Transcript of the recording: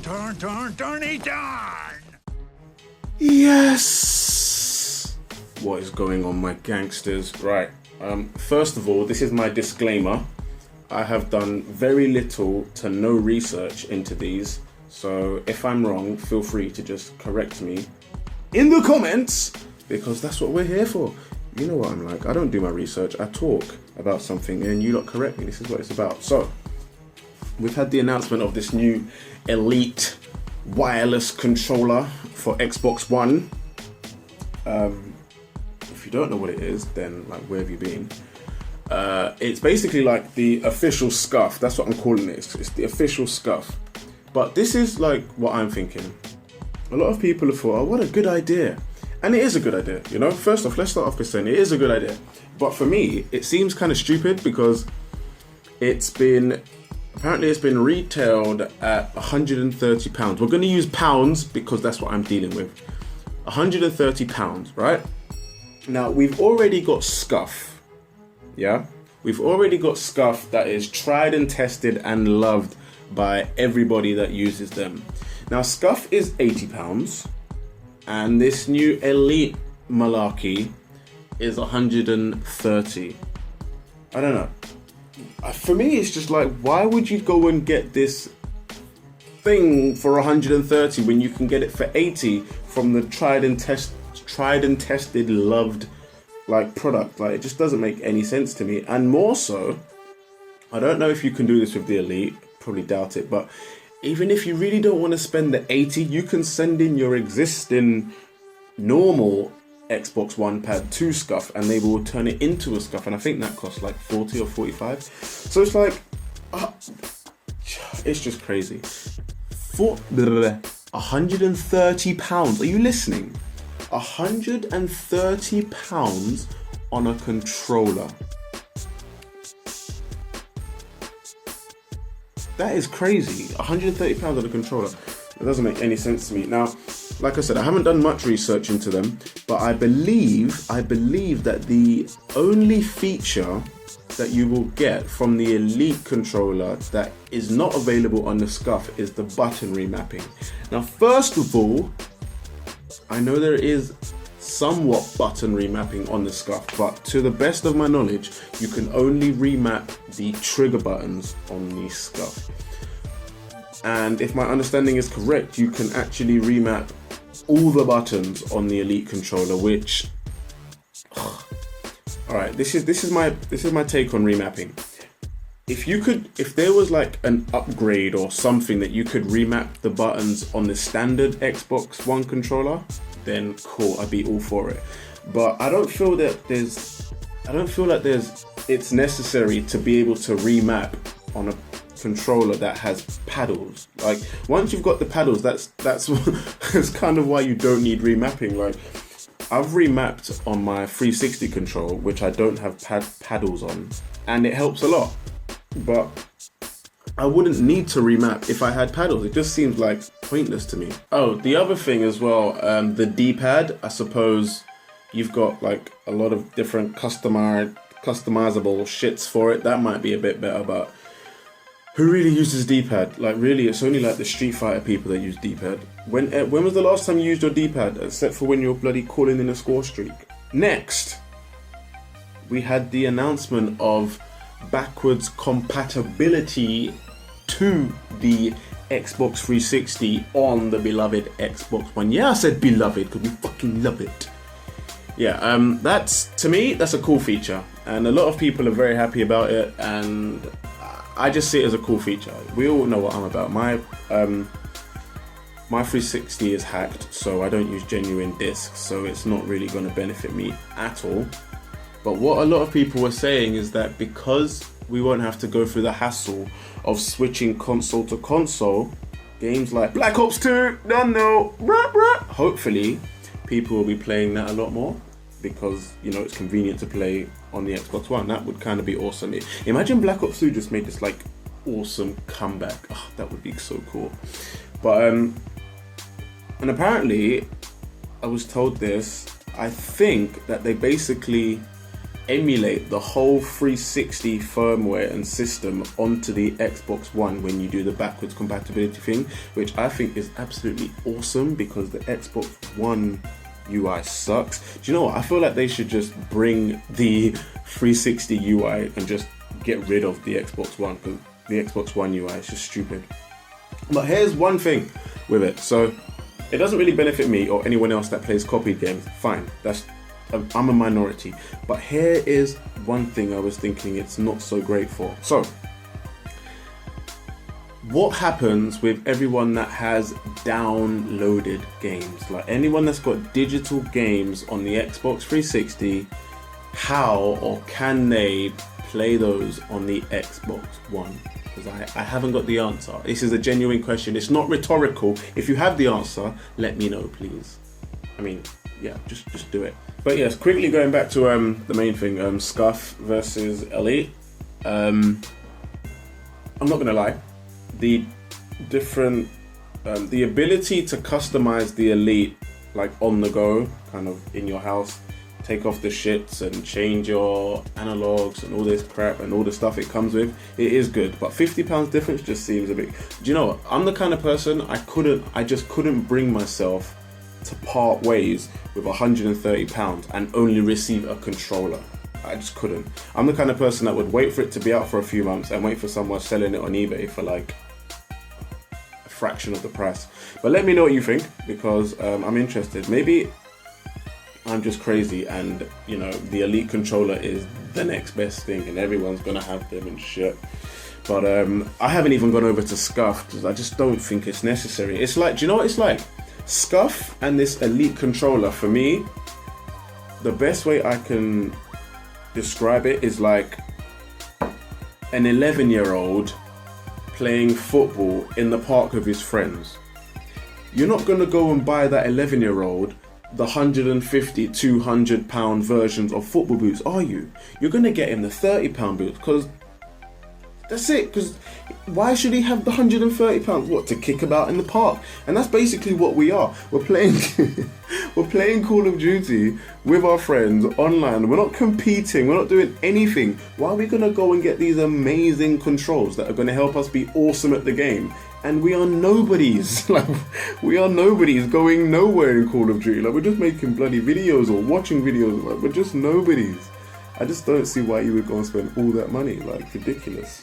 DhaniDhanz! Yes! What is going on, my gangsters? Right, first of all, this is my disclaimer. I have done very little to no research into these, so if I'm wrong, feel free to just correct me in the comments, because that's what we're here for. You know what I'm like, I don't do my research, I talk about something and you lot correct me. This is what it's about. So, we've had the announcement of this new Elite wireless controller for Xbox One. If you don't know what it is, then like, where have you been? It's basically like the official SCUF. That's what I'm calling it. It's the official SCUF. But this is like what I'm thinking. A lot of people have thought, oh, what a good idea. And it is a good idea, you know? First off, let's start off by saying it is a good idea. But for me, it seems kind of stupid because apparently it's been retailed at £130. We're going to use pounds because that's what I'm dealing with. £130, right? Now, we've already got SCUF, yeah? We've already got SCUF that is tried and tested and loved by everybody that uses them. Now, SCUF is £80, and this new Elite malarkey is 130. I don't know. For me, it's just like, why would you go and get this thing for 130 when you can get it for 80 from the tried and tested, loved like product? Like, it just doesn't make any sense to me. And more so, I don't know if you can do this with the Elite, probably doubt it, but even if you really don't want to spend the 80, you can send in your existing normal Xbox One pad to SCUF and they will turn it into a SCUF, and I think that costs like 40 or 45. So it's like, it's just crazy. For £130, are you listening? £130 on a controller. That is crazy. £130 on a controller. It doesn't make any sense to me. Now, like I said, I haven't done much research into them, but I believe that the only feature that you will get from the Elite controller that is not available on the SCUF is the button remapping. Now, first of all, I know there is somewhat button remapping on the SCUF, but to the best of my knowledge, you can only remap the trigger buttons on the SCUF. And if my understanding is correct, you can actually remap all the buttons on the Elite controller, which, all right, this is my take on remapping. If there was like an upgrade or something that you could remap the buttons on the standard Xbox One controller, then cool, I'd be all for it. But I don't feel like it's necessary to be able to remap on a controller that has paddles. Like, once you've got the paddles, that's kind of why you don't need remapping. Like, I've remapped on my 360 control, which I don't have paddles on, and it helps a lot. But I wouldn't need to remap if I had paddles. It just seems like pointless to me. Oh, the other thing as well, the D-pad, I suppose you've got like a lot of different customizable shits for it. That might be a bit better, but who really uses D-pad? Like, really, it's only like the Street Fighter people that use D-pad. When was the last time you used your D-pad, except for when you're bloody calling in a score streak? Next, we had the announcement of backwards compatibility to the Xbox 360 on the beloved Xbox One. Yeah, I said beloved because we fucking love it. Yeah, to me, that's a cool feature, and a lot of people are very happy about it, and I just see it as a cool feature. We all know what I'm about. My 360 is hacked, so I don't use genuine discs, so it's not really going to benefit me at all. But what a lot of people were saying is that because we won't have to go through the hassle of switching console to console, games like Black Ops 2, hopefully people will be playing that a lot more because, you know, it's convenient to play on the Xbox One. That would kind of be awesome. Imagine Black Ops 2 just made this like awesome comeback. Oh, that would be so cool. But and apparently I was told this, I think that they basically emulate the whole 360 firmware and system onto the Xbox One when you do the backwards compatibility thing, which I think is absolutely awesome because the Xbox One UI sucks. Do you know what? I feel like they should just bring the 360 UI and just get rid of the Xbox One, because the Xbox One UI is just stupid. But here's one thing with it. So it doesn't really benefit me or anyone else that plays copied games. Fine, I'm a minority. But here is one thing I was thinking it's not so great for. So what happens with everyone that has downloaded games? Like anyone that's got digital games on the Xbox 360, how or can they play those on the Xbox One? Because I haven't got the answer. This is a genuine question. It's not rhetorical. If you have the answer, let me know, please. I mean, yeah, just do it. But yes, quickly going back to the main thing, Scuff versus Elite. I'm not gonna lie, the different, the ability to customize the Elite like on the go, kind of in your house, take off the shits and change your analogs and all this crap and all the stuff it comes with, it is good. But £50 difference just seems a bit. Do you know what? I'm the kind of person I just couldn't bring myself to part ways with £130 and only receive a controller. I just couldn't. I'm the kind of person that would wait for it to be out for a few months and wait for someone selling it on eBay for like a fraction of the price. But let me know what you think, because I'm interested. Maybe I'm just crazy and, you know, the Elite controller is the next best thing and everyone's gonna have them and shit. But I haven't even gone over to Scuff because I just don't think it's necessary. It's like, do you know what it's like? Scuff and this Elite controller, for me, the best way I can describe it is like an 11-year-old playing football in the park with his friends. You're not gonna go and buy that 11-year-old the £150, £200 versions of football boots, are you? You're gonna get him the £30 boots, because that's it. Because why should he have the £130? What, to kick about in the park? And that's basically what we are. We're playing we're playing Call of Duty with our friends online. We're not competing, we're not doing anything. Why are we gonna go and get these amazing controls that are gonna help us be awesome at the game? And we are nobodies. Like, we are nobodies going nowhere in Call of Duty. Like, we're just making bloody videos or watching videos. Like, we're just nobodies. I just don't see why you would go and spend all that money. Like, ridiculous.